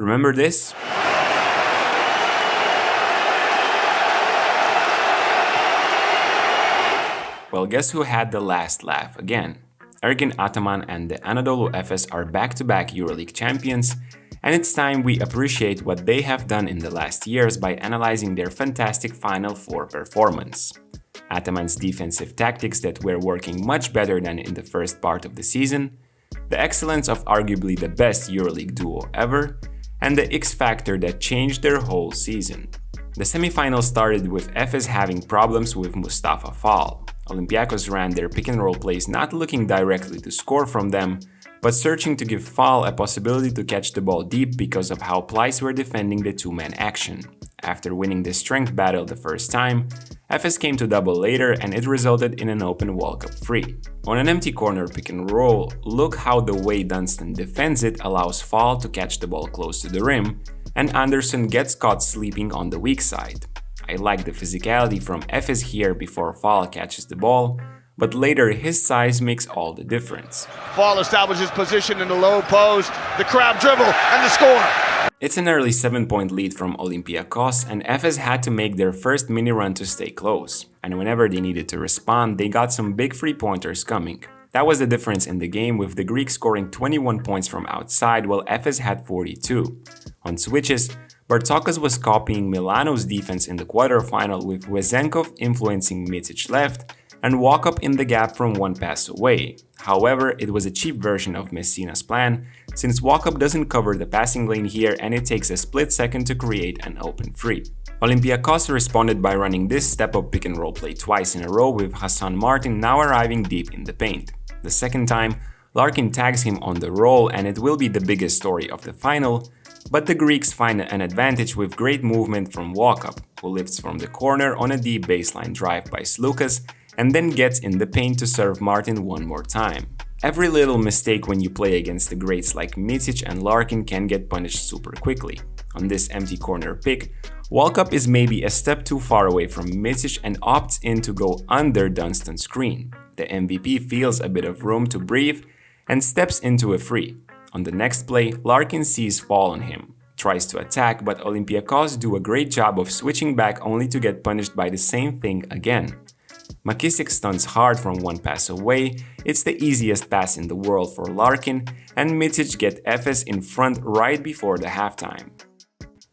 Remember this? Well, guess who had the last laugh again? Ergin Ataman and the Anadolu Efes are back-to-back EuroLeague champions, and it's time we appreciate what they have done in the last years by analyzing their fantastic Final Four performance. Ataman's defensive tactics that were working much better than in the first part of the season, the excellence of arguably the best EuroLeague duo ever, and the X-factor that changed their whole season. The semifinal started with Efes having problems with Mustafa Fall. Olympiacos ran their pick-and-roll plays not looking directly to score from them, but searching to give Fall a possibility to catch the ball deep because of how Pleiss were defending the two-man action. After winning the strength battle the first time, Efes came to double later and it resulted in an open walk-up free. On an empty corner pick-and-roll, look how the way Dunston defends it allows Fall to catch the ball close to the rim, and Anderson gets caught sleeping on the weak side. I like the physicality from Efes here before Fall catches the ball, but later his size makes all the difference. Fall establishes position in the low post, the crab dribble, and the score! It's an early 7-point lead from Olympiacos, and Efes had to make their first mini run to stay close. And whenever they needed to respond, they got some big free-pointers coming. That was the difference in the game, with the Greeks scoring 21 points from outside while Efes had 42. On switches, Bartzokas was copying Milano's defense in the quarterfinal, with Wezenkov influencing Micic left and walk up in the gap from one pass away. However, it was a cheap version of Messina's plan, since walk-up doesn't cover the passing lane here and it takes a split second to create an open free. Olympiacos responded by running this step-up pick-and-roll play twice in a row, with Hassan Martin now arriving deep in the paint. The second time, Larkin tags him on the roll and it will be the biggest story of the final, but the Greeks find an advantage with great movement from Walkup, who lifts from the corner on a deep baseline drive by Slukas and then gets in the paint to serve Martin one more time. Every little mistake when you play against the greats like Micic and Larkin can get punished super quickly. On this empty corner pick, Walkup is maybe a step too far away from Micic and opts in to go under Dunston's screen. The MVP feels a bit of room to breathe and steps into a free. On the next play, Larkin sees Fall on him, tries to attack, but Olympiacos do a great job of switching back only to get punished by the same thing again. McKissick stunts hard from one pass away, it's the easiest pass in the world for Larkin, and Micic get Efes in front right before the halftime.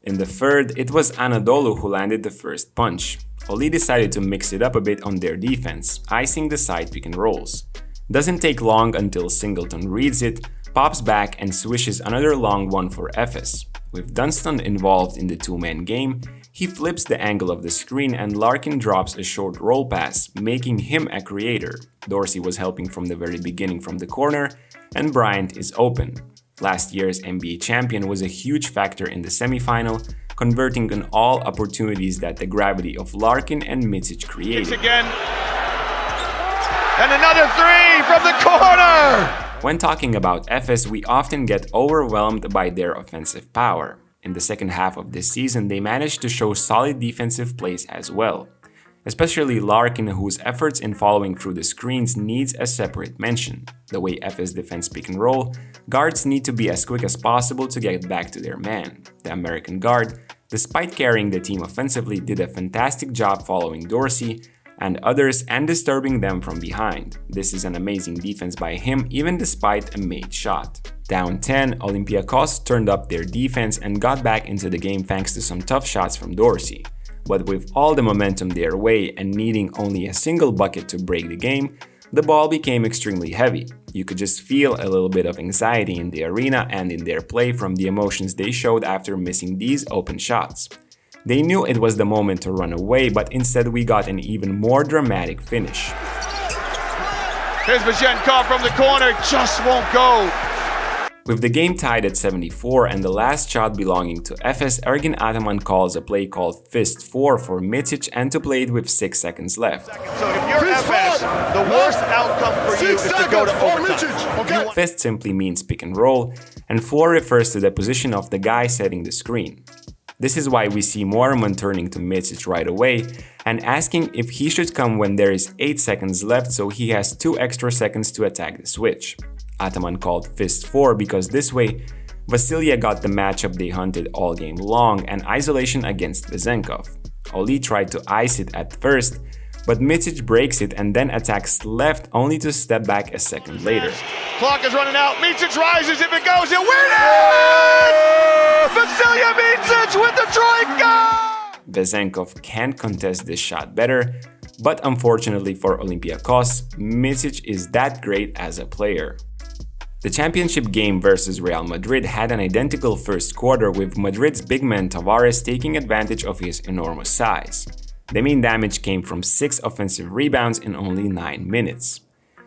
In the third, it was Anadolu who landed the first punch. Oli decided to mix it up a bit on their defense, icing the side pick and rolls. Doesn't take long until Singleton reads it, pops back and swishes another long one for Efes. With Dunston involved in the two-man game, he flips the angle of the screen and Larkin drops a short roll pass, making him a creator. Dorsey was helping from the very beginning from the corner, and Bryant is open. Last year's NBA champion was a huge factor in the semifinal, converting on all opportunities that the gravity of Larkin and Micic created. Again. And another three from the corner! When talking about Efes, we often get overwhelmed by their offensive power. In the second half of this season, they managed to show solid defensive plays as well. Especially Larkin, whose efforts in following through the screens needs a separate mention. The way Efes defends pick and roll, guards need to be as quick as possible to get back to their man. The American guard, despite carrying the team offensively, did a fantastic job following Dorsey and others and disturbing them from behind. This is an amazing defense by him, even despite a made shot. Down 10, Olympiacos turned up their defense and got back into the game thanks to some tough shots from Dorsey. But with all the momentum their way and needing only a single bucket to break the game, the ball became extremely heavy. You could just feel a little bit of anxiety in the arena and in their play from the emotions they showed after missing these open shots. They knew it was the moment to run away, but instead we got an even more dramatic finish. Here's Vazenkov from the corner, just won't go. With the game tied at 74 and the last shot belonging to Efes, Ergin Ataman calls a play called Fist 4 for Micic and to play it with 6 seconds left. So if you're Efes, the worst outcome for you is to go to overtime. Fist simply means pick and roll, and 4 refers to the position of the guy setting the screen. This is why we see Moorman turning to Micic right away and asking if he should come when there is 8 seconds left so he has 2 extra seconds to attack the switch. Ataman called Fist 4 because this way, Vasilya got the matchup they hunted all game long and isolation against Vezenkov. Oli tried to ice it at first, but Micic breaks it and then attacks left only to step back a second later. Clock is running out. Micic rises. If it goes, he'll win it! Vasilya Micic with the troika! Vezenkov can't contest this shot better, but unfortunately for Olympiacos, Micic is that great as a player. The championship game versus Real Madrid had an identical first quarter, with Madrid's big man Tavares taking advantage of his enormous size. The main damage came from 6 offensive rebounds in only 9 minutes.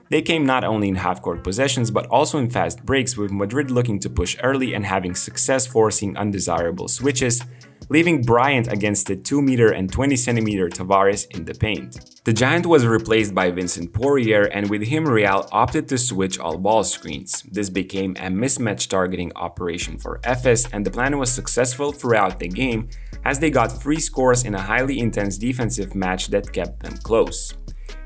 They came not only in half-court possessions but also in fast breaks, with Madrid looking to push early and having success forcing undesirable switches, leaving Bryant against the 2-meter-and-20-centimeter Tavares in the paint. The Giant was replaced by Vincent Poirier, and with him Real opted to switch all ball screens. This became a mismatch targeting operation for Efes, and the plan was successful throughout the game as they got 3 scores in a highly intense defensive match that kept them close.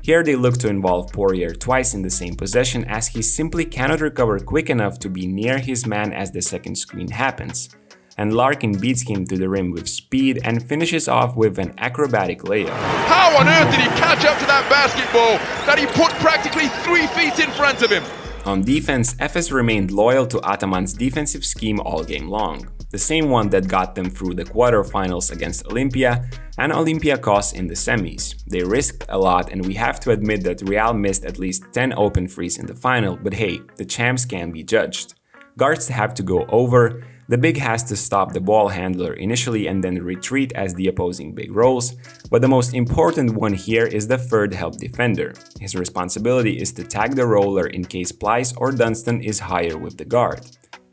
Here they looked to involve Poirier twice in the same possession, as he simply cannot recover quick enough to be near his man as the second screen happens. And Larkin beats him to the rim with speed and finishes off with an acrobatic layup. How on earth did he catch up to that basketball that he put practically 3 feet in front of him? On defense, Efes remained loyal to Ataman's defensive scheme all game long, the same one that got them through the quarterfinals against Olympia and Olympiacos in the semis. They risked a lot, and we have to admit that Real missed at least 10 open threes in the final, but hey, the champs can be judged. Guards have to go over. The big has to stop the ball handler initially and then retreat as the opposing big rolls, but the most important one here is the third help defender. His responsibility is to tag the roller in case Pleiss or Dunston is higher with the guard.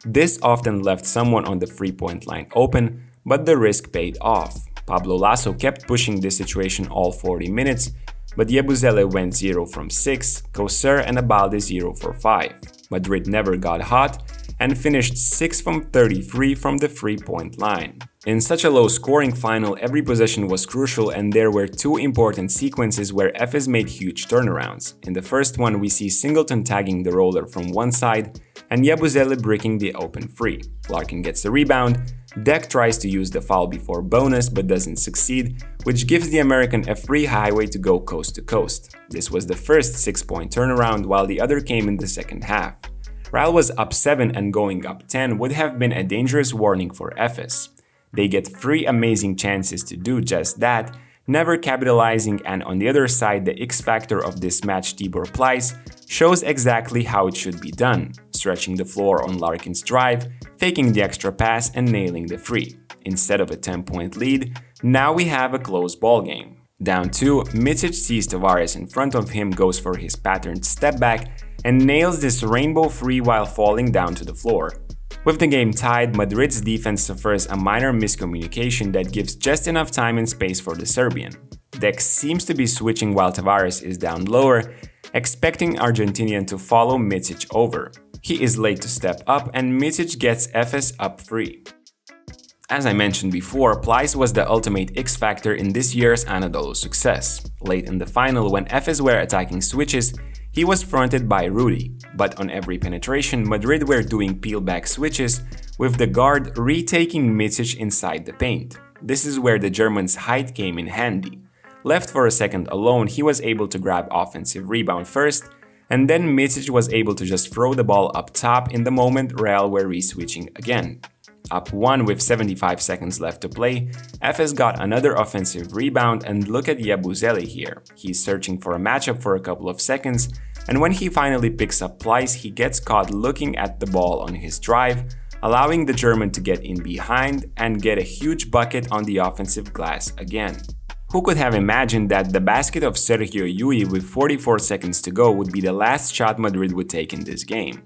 This often left someone on the 3-point line open, but the risk paid off. Pablo Lasso kept pushing this situation all 40 minutes, but Yebuzele went 0 from 6, Koser and Abalde 0 for 5. Madrid never got hot and finished 6 from 33 from the 3-point line. In such a low-scoring final, every possession was crucial, and there were 2 important sequences where Efes made huge turnarounds. In the first one, we see Singleton tagging the roller from one side and Yebuzele breaking the open 3. Larkin gets the rebound. Deck tries to use the foul before bonus but doesn't succeed, which gives the American a free highway to go coast to coast. This was the first 6-point turnaround, while the other came in the second half. Real was up 7 and going up 10 would have been a dangerous warning for Efes. They get 3 amazing chances to do just that, never capitalizing, and on the other side, the X-factor of this match, Tibor Pleiss, shows exactly how it should be done, stretching the floor on Larkin's drive, faking the extra pass and nailing the 3. Instead of a 10-point lead, now we have a close ball game. Down 2, Micic sees Tavares in front of him, goes for his patterned step back, and nails this rainbow 3 while falling down to the floor. With the game tied, Madrid's defense suffers a minor miscommunication that gives just enough time and space for the Serbian. Dex seems to be switching while Tavares is down lower, expecting Argentinian to follow Micic over. He is late to step up, and Micic gets Efes up 3. As I mentioned before, Pleiss was the ultimate X-factor in this year's Anadolu success. Late in the final, when Efes were attacking switches, he was fronted by Rudy, but on every penetration, Madrid were doing peel-back switches, with the guard retaking Micic inside the paint. This is where the German's height came in handy. Left for a second alone, he was able to grab offensive rebound first, and then Micic was able to just throw the ball up top in the moment Real were re-switching again. Up 1 with 75 seconds left to play, Efes got another offensive rebound, and look at Yebuzele here. He's searching for a matchup for a couple of seconds, and when he finally picks up Pleiss, he gets caught looking at the ball on his drive, allowing the German to get in behind and get a huge bucket on the offensive glass again. Who could have imagined that the basket of Sergio Llull with 44 seconds to go would be the last shot Madrid would take in this game?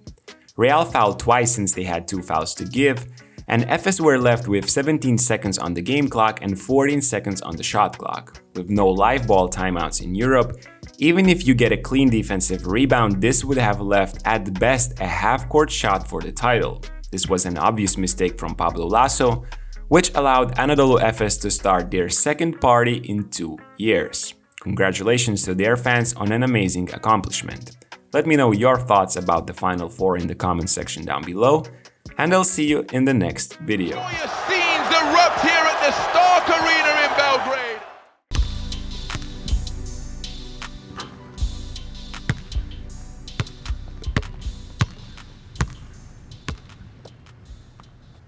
Real fouled twice since they had 2 fouls to give, and Efes were left with 17 seconds on the game clock and 14 seconds on the shot clock. With no live ball timeouts in Europe, even if you get a clean defensive rebound, this would have left at best a half-court shot for the title. This was an obvious mistake from Pablo Lasso, which allowed Anadolu Efes to start their second party in 2 years. Congratulations to their fans on an amazing accomplishment. Let me know your thoughts about the Final Four in the comment section down below. and I'll see you in the next video. Scenes erupt here at the Stark Arena in